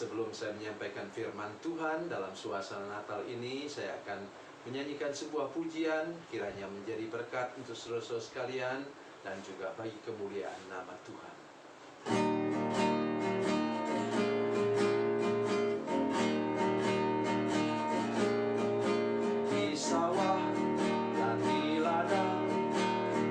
Sebelum saya menyampaikan firman Tuhan dalam suasana Natal ini, saya akan menyanyikan sebuah pujian, kiranya menjadi berkat untuk saudara-saudara sekalian dan juga bagi kemuliaan nama Tuhan. Di sawah dan di ladang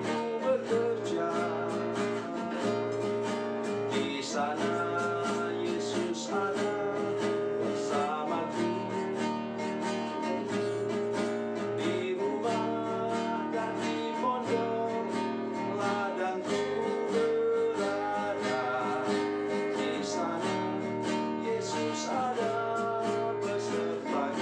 ku bekerja, di sana Yesus ada bersamaku. Di rumah dan di pondok ladangku berada, di sana Yesus ada besertaku.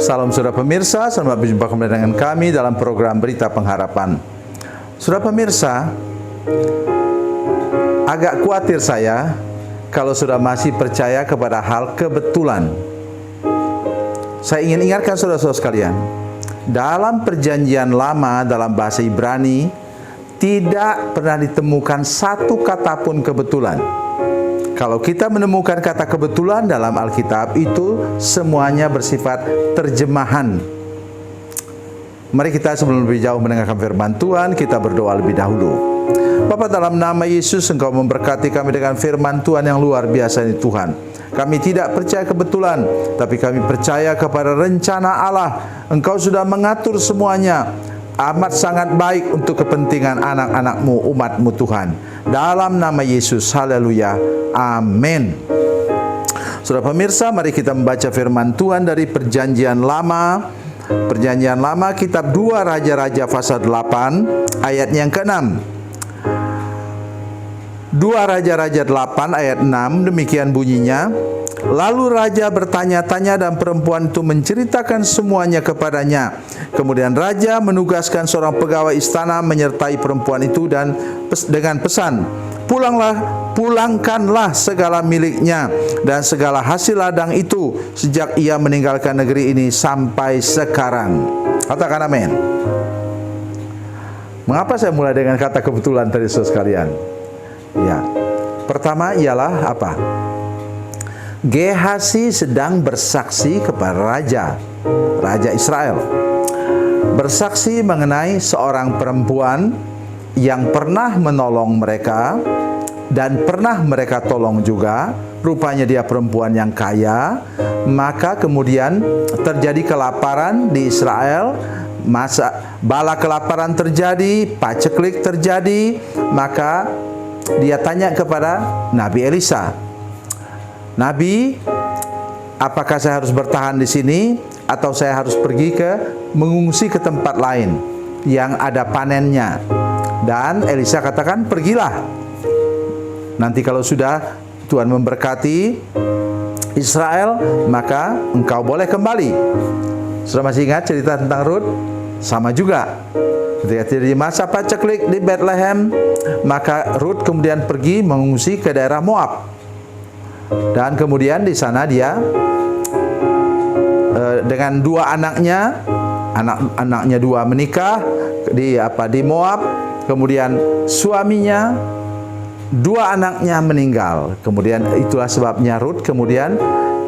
Salam saudara pemirsa, selamat berjumpa kembali dengan kami dalam program Berita Pengharapan. Saudara pemirsa, agak khawatir saya kalau sudah masih percaya kepada hal kebetulan. Saya ingin ingatkan saudara-saudara sekalian, dalam perjanjian lama dalam bahasa Ibrani tidak pernah ditemukan satu kata pun kebetulan. Kalau kita menemukan kata kebetulan dalam Alkitab, itu semuanya bersifat terjemahan. Mari kita sebelum lebih jauh mendengarkan firman Tuhan, kita berdoa lebih dahulu. Bapa, dalam nama Yesus, Engkau memberkati kami dengan firman Tuhan yang luar biasa ini Tuhan. Kami tidak percaya kebetulan, tapi kami percaya kepada rencana Allah. Engkau sudah mengatur semuanya amat sangat baik untuk kepentingan anak-anak-Mu, umat-Mu Tuhan. Dalam nama Yesus, haleluya, amin. Saudara pemirsa, mari kita membaca firman Tuhan dari Perjanjian Lama. Perjanjian Lama, kitab 2 Raja-Raja pasal 8, ayat yang ke-6. 2 Raja-Raja 8 ayat 6, demikian bunyinya. Lalu raja bertanya-tanya dan perempuan itu menceritakan semuanya kepadanya. Kemudian raja menugaskan seorang pegawai istana menyertai perempuan itu dan dengan pesan, pulangkanlah segala miliknya dan segala hasil ladang itu sejak ia meninggalkan negeri ini sampai sekarang. Katakan amin. Mengapa saya mulai dengan kata kebetulan tadi saudara sekalian? Ya, pertama ialah apa? Gehazi sedang bersaksi kepada Raja Israel. Bersaksi mengenai seorang perempuan yang pernah menolong mereka dan pernah mereka tolong juga. Rupanya dia perempuan yang kaya. Maka kemudian terjadi kelaparan di Israel. Bala kelaparan terjadi, paceklik terjadi. Maka dia tanya kepada Nabi Elisa, "Nabi, apakah saya harus bertahan di sini atau saya harus pergi mengungsi ke tempat lain yang ada panennya?" Dan Elisa katakan, "Pergilah. Nanti kalau sudah Tuhan memberkati Israel, maka engkau boleh kembali." Sudah masih ingat cerita tentang Rut? Sama juga. Ketika terjadi masa paceklik di Bethlehem, maka Rut kemudian pergi mengungsi ke daerah Moab. Dan kemudian di sana dia dengan dua anaknya, anak-anaknya dua menikah di Moab. Kemudian suaminya, dua anaknya meninggal. Kemudian itulah sebabnya Rut kemudian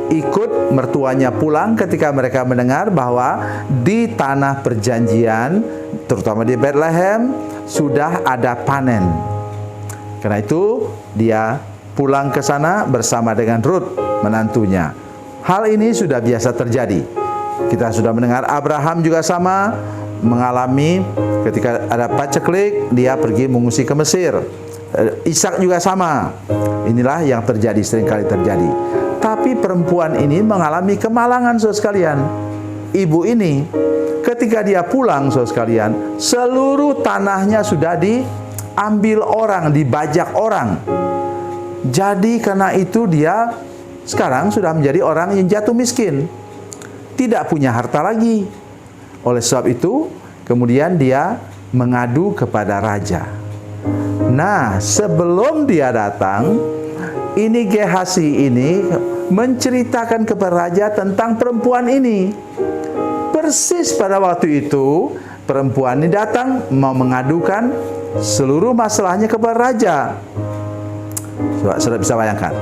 ikut mertuanya pulang ketika mereka mendengar bahwa di tanah perjanjian, terutama di Bethlehem, sudah ada panen. Karena itu dia pulang ke sana bersama dengan Rut, menantunya. Hal ini sudah biasa terjadi. Kita sudah mendengar Abraham juga sama, mengalami ketika ada paceklik, dia pergi mengungsi ke Mesir. Ishak juga sama. Inilah yang terjadi, seringkali terjadi. Tapi perempuan ini mengalami kemalangan, saudara sekalian. Ibu ini ketika dia pulang, saudara sekalian, seluruh tanahnya sudah diambil orang, dibajak orang. Jadi karena itu dia sekarang sudah menjadi orang yang jatuh miskin, tidak punya harta lagi. Oleh sebab itu kemudian dia mengadu kepada raja. Nah, sebelum dia datang, ini Gehasi ini menceritakan kepada raja tentang perempuan ini. Persis pada waktu itu perempuan ini datang mau mengadukan seluruh masalahnya kepada raja. Sudah bisa bayangkan.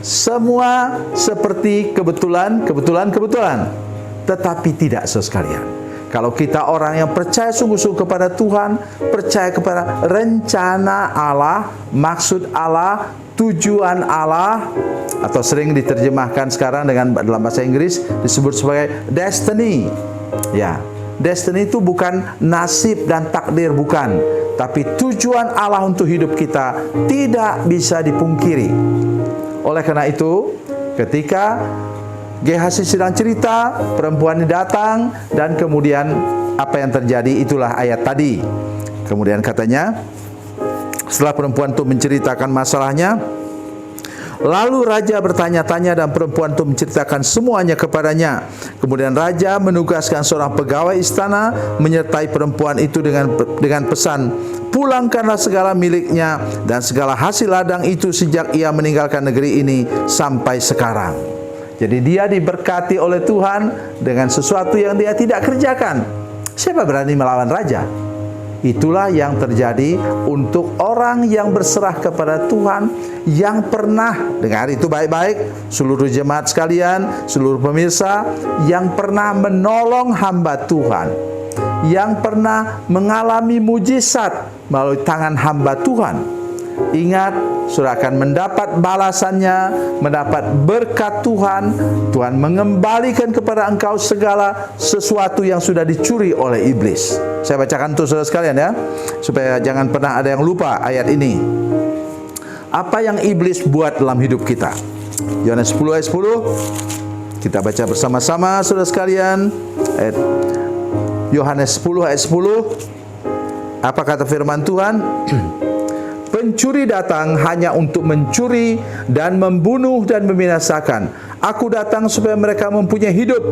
Semua seperti kebetulan. Tetapi tidak, saudara sekalian. Kalau kita orang yang percaya sungguh-sungguh kepada Tuhan, percaya kepada rencana Allah, maksud Allah, tujuan Allah, atau sering diterjemahkan sekarang dalam bahasa Inggris disebut sebagai destiny. Ya, destiny itu bukan nasib dan takdir, bukan, tapi tujuan Allah untuk hidup kita tidak bisa dipungkiri. Oleh karena itu, ketika Gehasi sedang cerita, perempuan ini datang, dan kemudian apa yang terjadi, itulah ayat tadi. Kemudian katanya, setelah perempuan itu menceritakan masalahnya, lalu raja bertanya-tanya dan perempuan itu menceritakan semuanya kepadanya. Kemudian raja menugaskan seorang pegawai istana menyertai perempuan itu dengan pesan, "Pulangkanlah segala miliknya dan segala hasil ladang itu sejak ia meninggalkan negeri ini sampai sekarang." Jadi dia diberkati oleh Tuhan dengan sesuatu yang dia tidak kerjakan. Siapa berani melawan raja? Itulah yang terjadi untuk orang yang berserah kepada Tuhan, yang pernah, dengar itu baik-baik, seluruh jemaat sekalian, seluruh pemirsa, yang pernah menolong hamba Tuhan, yang pernah mengalami mujizat melalui tangan hamba Tuhan. Ingat, saudara akan mendapat balasannya, mendapat berkat Tuhan. Tuhan mengembalikan kepada engkau segala sesuatu yang sudah dicuri oleh iblis. Saya bacakan untuk saudara sekalian ya, supaya jangan pernah ada yang lupa ayat ini. Apa yang iblis buat dalam hidup kita? Yohanes 10 ayat 10. Kita baca bersama-sama saudara sekalian. Yohanes 10 ayat 10. Apa kata firman Tuhan? Pencuri datang hanya untuk mencuri dan membunuh dan membinasakan. Aku datang supaya mereka mempunyai hidup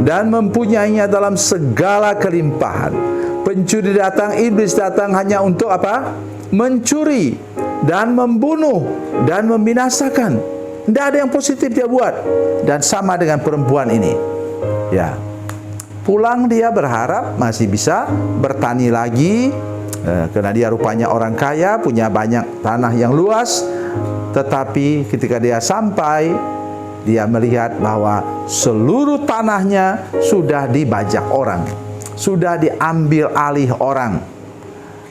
dan mempunyainya dalam segala kelimpahan. Pencuri datang, iblis datang hanya untuk apa? Mencuri dan membunuh dan membinasakan. Tidak ada yang positif dia buat. Dan sama dengan perempuan ini. Ya. Pulang dia berharap masih bisa bertani lagi. Karena dia rupanya orang kaya, punya banyak tanah yang luas. Tetapi ketika dia sampai, dia melihat bahwa seluruh tanahnya sudah dibajak orang, sudah diambil alih orang.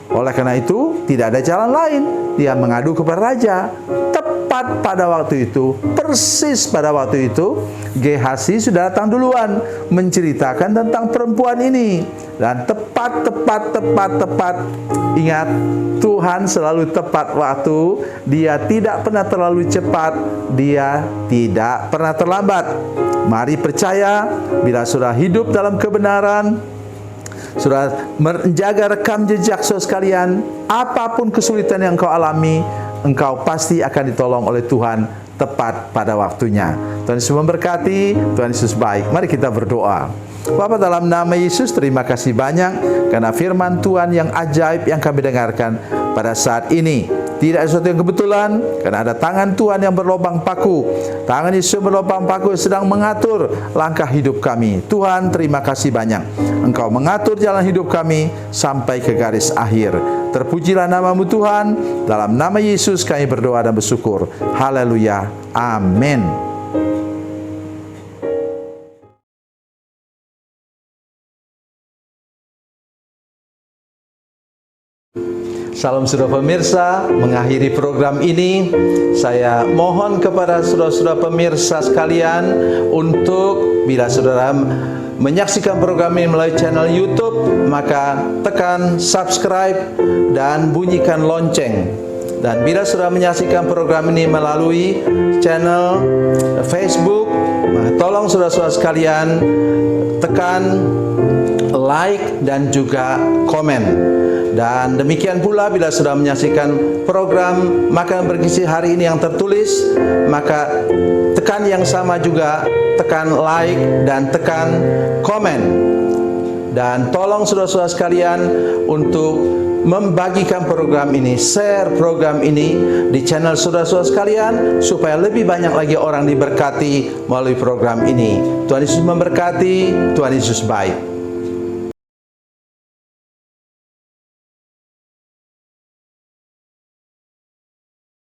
Oleh karena itu, tidak ada jalan lain. Dia mengadu kepada raja. Tepat pada waktu itu, persis pada waktu itu, Gehazi sudah datang duluan menceritakan tentang perempuan ini. Dan tepat. Ingat, Tuhan selalu tepat waktu. Dia tidak pernah terlalu cepat. Dia tidak pernah terlambat. Mari percaya, bila sudah hidup dalam kebenaran, sudah menjaga rekam jejak saudara sekalian, apapun kesulitan yang kau alami, engkau pasti akan ditolong oleh Tuhan tepat pada waktunya. Tuhan Yesus memberkati, Tuhan Yesus baik. Mari kita berdoa. Bapa, dalam nama Yesus, terima kasih banyak karena firman Tuhan yang ajaib yang kami dengarkan pada saat ini. Tidak ada sesuatu yang kebetulan, karena ada tangan Tuhan yang berlobang paku. Tangan Yesus berlobang paku sedang mengatur langkah hidup kami. Tuhan, terima kasih banyak. Engkau mengatur jalan hidup kami sampai ke garis akhir. Terpujilah namamu Tuhan. Dalam nama Yesus kami berdoa dan bersyukur. Haleluya. Amin. Salam saudara pemirsa, mengakhiri program ini, saya mohon kepada saudara-saudara pemirsa sekalian untuk bila saudara menyaksikan program ini melalui channel YouTube, maka tekan subscribe dan bunyikan lonceng. Dan bila saudara menyaksikan program ini melalui channel Facebook, maka tolong saudara-saudara sekalian tekan like dan juga komen. Dan demikian pula bila sudah menyaksikan program Makanan Bergizi hari ini yang tertulis, maka tekan yang sama juga, tekan like dan tekan komen. Dan tolong saudara-saudara sekalian untuk membagikan program ini, share program ini di channel saudara-saudara sekalian, supaya lebih banyak lagi orang diberkati melalui program ini. Tuhan Yesus memberkati, Tuhan Yesus baik.